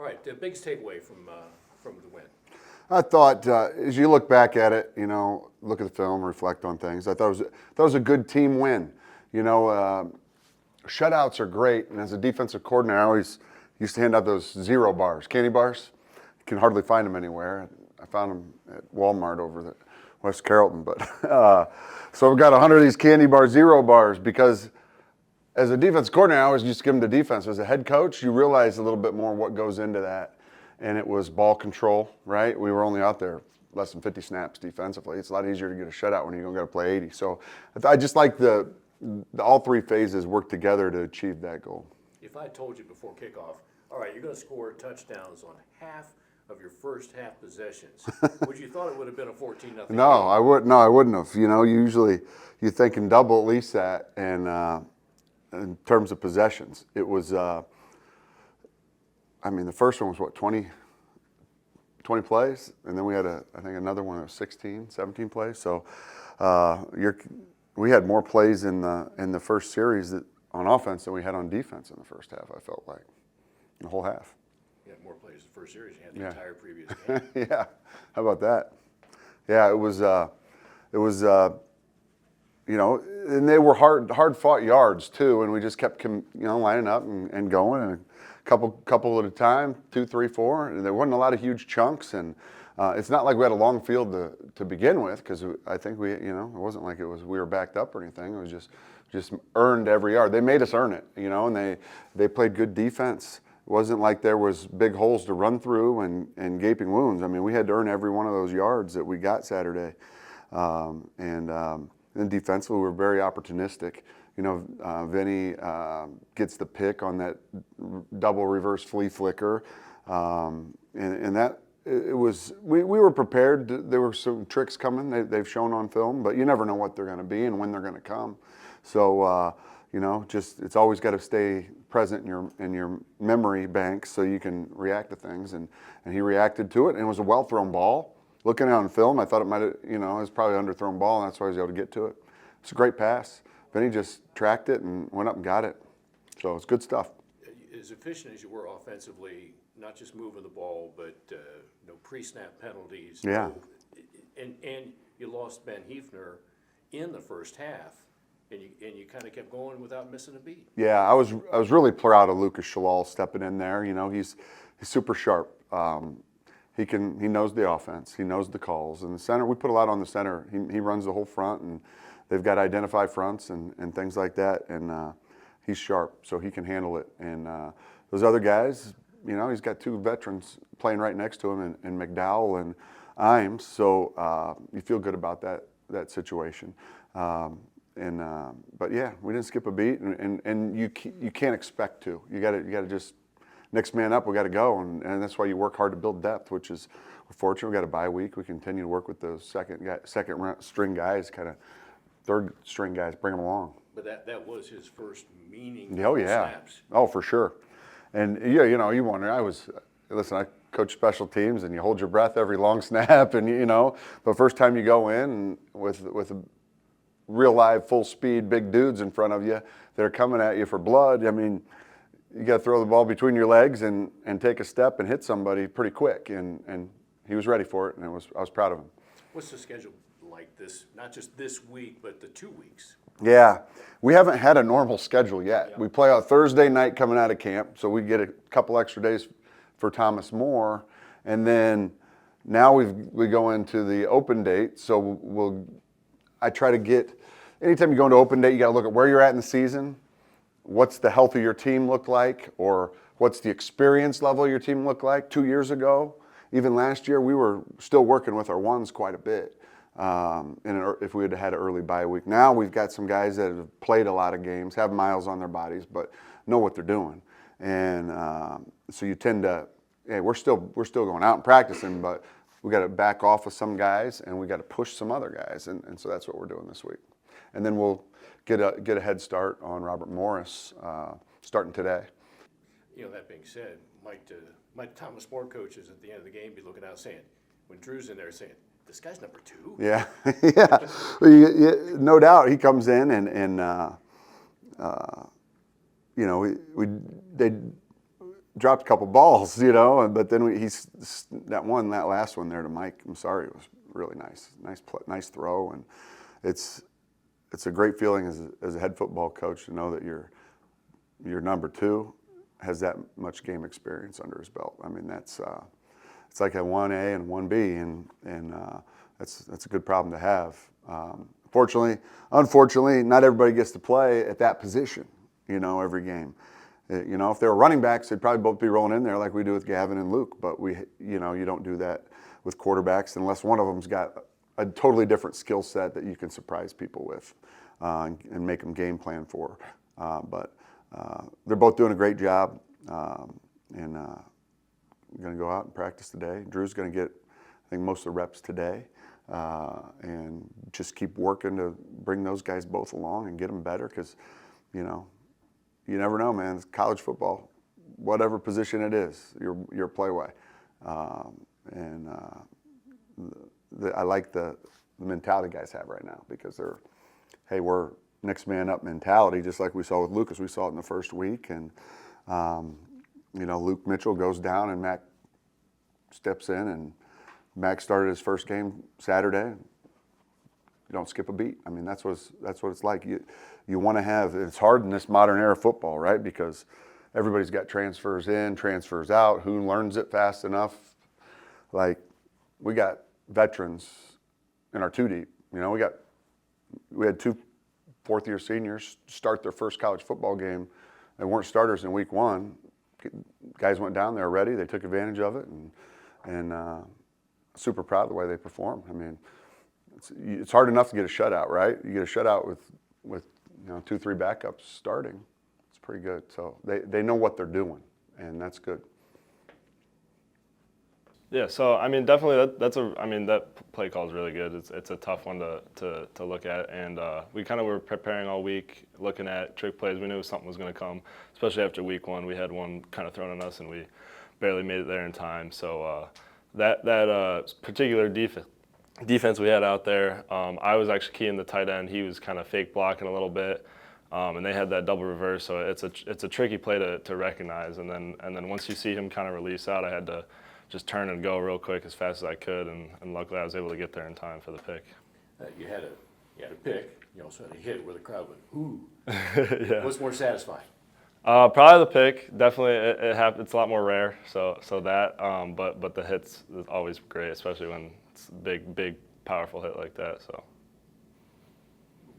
All right, the biggest takeaway from the win. I thought, as you look back at it, look at the film, reflect on things. I thought it was a good team win. Shutouts are great, and as a defensive coordinator, I always used to hand out those 0 bars, candy bars. You can hardly find them anywhere. I found them at Walmart over at West Carrollton, but so we've got 100 of these candy bars, 0 bars, because as a defense coordinator, I always used to give them to defense. As a head coach, you realize a little bit more what goes into that. And it was ball control, right? We were only out there less than 50 snaps defensively. It's a lot easier to get a shutout when you're going to play 80. So I just like the all 3 phases work together to achieve that goal. If I told you before kickoff, all right, you're going to score touchdowns on half of your first half possessions, would you thought it would have been a 14-0 game? No, I wouldn't have. Usually you think in double at least that, and in terms of possessions, it was. The first one was what, 20 plays, and then we had I think another one that was 16, 17 plays. So we had more plays in the first series on offense than we had on defense in the first half. I felt like the whole half. You had more plays in the first series. You had the entire previous game. Yeah, how about that? Yeah, it was. And they were hard fought yards too, and we just kept lining up and going, and couple at a time, 2, 3, 4. And there wasn't a lot of huge chunks, and it's not like we had a long field to begin with, because I think it wasn't like we were backed up or anything. It was just earned every yard. They made us earn it, and they played good defense. It wasn't like there was big holes to run through and gaping wounds. I mean, we had to earn every one of those yards that we got Saturday, and defensively, we were very opportunistic. Vinny gets the pick on that double reverse flea flicker, and that it was. We were prepared. There were some tricks coming. They've shown on film, but you never know what they're going to be and when they're going to come. So it's always got to stay present in your memory bank so you can react to things. And he reacted to it, and it was a well thrown ball. Looking at it on film, I thought it might have, it was probably an underthrown ball, and that's why he was able to get to it. It's a great pass. Then he just tracked it and went up and got it. So it's good stuff. As efficient as you were offensively, not just moving the ball, but no pre-snap penalties. Yeah. And you lost Ben Hefner in the first half, and you kind of kept going without missing a beat. Yeah, I was really proud of Lucas Shalal stepping in there. He's super sharp. He knows the offense. He knows the calls. And the center, we put a lot on the center. He runs the whole front, and they've got identified fronts and things like that. And he's sharp, so he can handle it. And those other guys, he's got 2 veterans playing right next to him, in McDowell and Imes. So you feel good about that situation. But yeah, we didn't skip a beat, and you can't expect to. You got to just. Next man up, we got to go, and that's why you work hard to build depth, which is, we're fortunate. We got a bye week. We continue to work with those second string guys, kind of third string guys, bring them along. But that was his first meaningful snaps. Oh, for sure. And you wonder. I coach special teams, and you hold your breath every long snap, and but first time you go in with a real live full speed big dudes in front of you that are coming at you for blood. I mean, you got to throw the ball between your legs and take a step and hit somebody pretty quick, and he was ready for it, and I was proud of him. What's the schedule like this? Not just this week, but the 2 weeks. Yeah, we haven't had a normal schedule yet. Yeah. We play on Thursday night coming out of camp, so we get a couple extra days for Thomas More, and then now we go into the open date. So I try to get. Anytime you go into open date, you got to look at where you're at in the season. What's the health of your team look like, or what's the experience level of your team look like? 2 years ago, even last year, we were still working with our ones quite a bit. If we had had an early bye week, now we've got some guys that have played a lot of games, have miles on their bodies, but know what they're doing. And so you tend to, we're still going out and practicing, but we got to back off with some guys, and we got to push some other guys, and so that's what we're doing this week. And then we'll get a head start on Robert Morris starting today. That being said, Mike Thomas More coaches at the end of the game be looking out saying, when Drew's in there saying, this guy's number 2. Yeah, yeah. Well, no doubt he comes in dropped a couple balls, but then that last one there to Mike, I'm sorry, it was really nice throw, and it's a great feeling as a head football coach to know that your number 2 has that much game experience under his belt. I mean, it's like a 1A and 1B, and that's a good problem to have. Unfortunately, not everybody gets to play at that position, every game. If they were running backs, they'd probably both be rolling in there like we do with Gavin and Luke. But you don't do that with quarterbacks unless one of them's got a totally different skill set that you can surprise people with and make them game plan for. But they're both doing a great job, and I'm going to go out and practice today. Drew's going to get, I think, most of the reps today, and just keep working to bring those guys both along and get them better because, you never know, man. It's college football, whatever position it is, your playway. I like the mentality guys have right now because we're next man up mentality, just like we saw with Lucas. We saw it in the first week, and Luke Mitchell goes down and Mac steps in, and Mac started his first game Saturday. You don't skip a beat. I mean, that's what it's like. You want to have. It's hard in this modern era of football, right? Because everybody's got transfers in, transfers out. Who learns it fast enough? Like, we got veterans in our 2 deep. We had 2 fourth-year seniors start their first college football game. They weren't starters in week 1. Guys went down there ready. They took advantage of it, and super proud of the way they performed. I mean, it's hard enough to get a shutout, right? You get a shutout with 2, 3 backups starting. It's pretty good. So they know what they're doing, and that's good. Yeah, so I mean, definitely that play call is really good. It's a tough one to look at, and we kind of were preparing all week, looking at trick plays. We knew something was going to come, especially after week 1. We had one kind of thrown at us, and we barely made it there in time. So that particular defense we had out there, I was actually keying the tight end. He was kind of fake blocking a little bit, and they had that double reverse. So it's a tricky play to recognize, and then once you see him kind of release out, I had to just turn and go real quick as fast as I could, and luckily I was able to get there in time for the pick. You had a pick. You also had a hit where the crowd went, ooh. Yeah. What's more satisfying? Probably the pick. Definitely, it happens. It's a lot more rare. So that. But the hits is always great, especially when it's a big, powerful hit like that. So.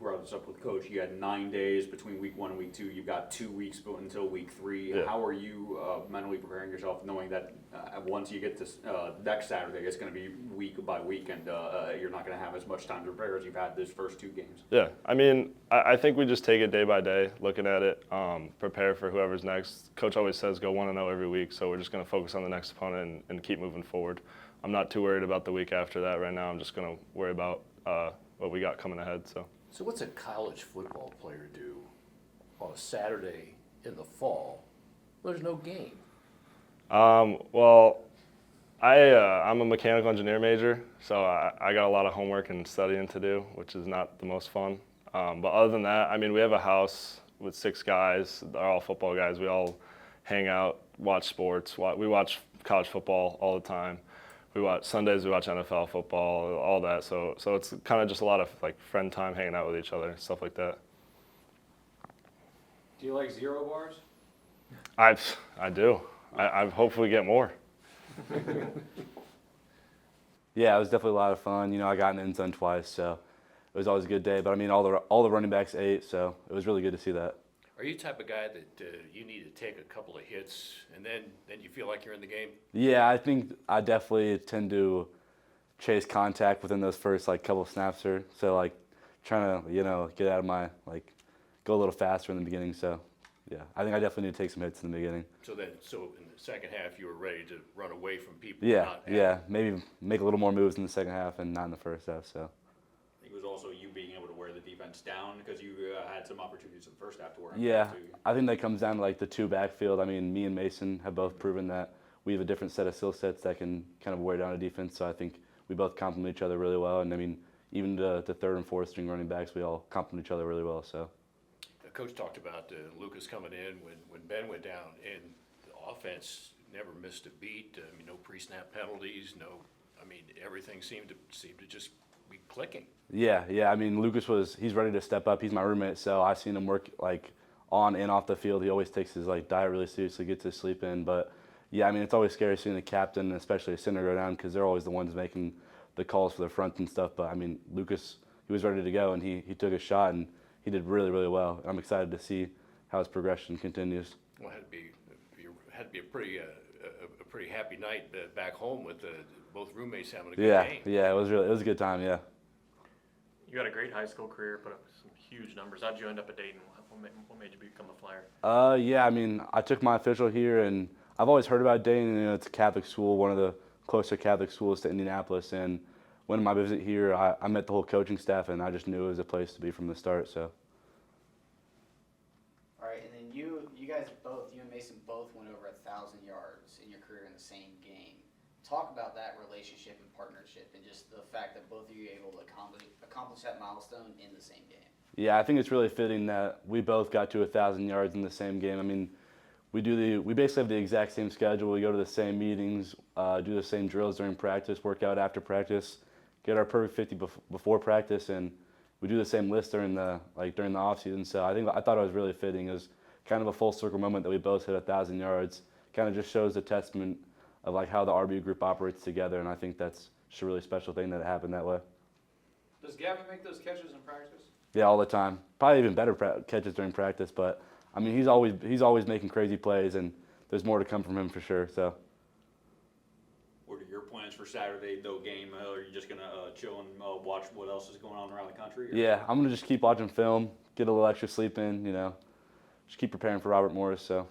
Brought this up with Coach. You had 9 days between week 1 and week 2. You've got 2 weeks until week 3. Yeah. How are you mentally preparing yourself, knowing that once you get to next Saturday, it's going to be week by week, and you're not going to have as much time to prepare as you've had these first 2 games? Yeah, I mean, I think we just take it day by day, looking at it, prepare for whoever's next. Coach always says go 1-0 every week, so we're just going to focus on the next opponent and keep moving forward. I'm not too worried about the week after that right now. I'm just going to worry about what we got coming ahead. So what's a college football player do on a Saturday in the fall? There's no game. Well, I'm a mechanical engineer major, so I got a lot of homework and studying to do, which is not the most fun. But other than that, I mean, we have a house with 6 guys. They're all football guys. We all hang out, watch sports. We watch college football all the time. Sundays, we watch NFL football, all that. So it's kind of just a lot of like friend time, hanging out with each other, stuff like that. Do you like 0 bars? I do. I hopefully get more. Yeah, it was definitely a lot of fun. I got in the end zone twice, so it was always a good day. But I mean, all the running backs ate, so it was really good to see that. Are you the type of guy that you need to take a couple of hits and then you feel like you're in the game? Yeah, I think I definitely tend to chase contact within those first couple of snaps or so, trying to get out of my go a little faster in the beginning. So yeah, I think I definitely need to take some hits in the beginning. So in the second half you were ready to run away from people. Yeah, maybe make a little more moves in the second half and not in the first half. So. It was also you being able to wear the defense down because you had some opportunities in the first half to wear them Yeah, down too. I think that comes down to the 2 backfield. I mean, me and Mason have both proven that we have a different set of skill sets that can kind of wear down a defense. So I think we both complement each other really well. And I mean, even the 3rd and 4th string running backs, we all complement each other really well. So. The coach talked about Lucas coming in when Ben went down, and offense never missed a beat. I mean, no pre-snap penalties, everything seemed to just be clicking. Yeah. I mean, he's ready to step up. He's my roommate, so I've seen him work like on and off the field. He always takes his like diet really seriously, gets his sleep in. But yeah, I mean, it's always scary seeing the captain, especially a center, go down because they're always the ones making the calls for the front and stuff. But I mean, Lucas, he was ready to go and he took a shot and he did really, really well. I'm excited to see how his progression continues. Well, it had to be a pretty happy night back home with both roommates having a good game. Yeah, it was a good time. Yeah. You had a great high school career, put up some huge numbers. How'd you end up at Dayton? What made you become a Flyer? Yeah, I mean, I took my official here, and I've always heard about Dayton. You know, it's a Catholic school, one of the closer Catholic schools to Indianapolis. And when my visit here, I met the whole coaching staff, and I just knew it was a place to be from the start. So. All right, and then you and Mason both went over 1,000 yards in your career in the same game. Talk about that relationship and partnership, and just the fact that both of you were able to accomplish that milestone in the same game. Yeah, I think it's really fitting that we both got to 1,000 yards in the same game. I mean, we basically have the exact same schedule. We go to the same meetings, do the same drills during practice, work out after practice, get our perfect 50 before practice, and we do the same list during the off season. So I thought it was really fitting. It was kind of a full circle moment that we both hit 1,000 yards. Kind of just shows the testament of like how the RB group operates together, and I think that's just a really special thing that it happened that way. Does Gavin make those catches in practice? Yeah, all the time. Probably even better catches during practice, but I mean he's always making crazy plays, and there's more to come from him for sure. So. What are your plans for Saturday, though, game? Are you just going to chill and watch what else is going on around the country? Or? Yeah, I'm going to just keep watching film, get a little extra sleep in, just keep preparing for Robert Morris. So.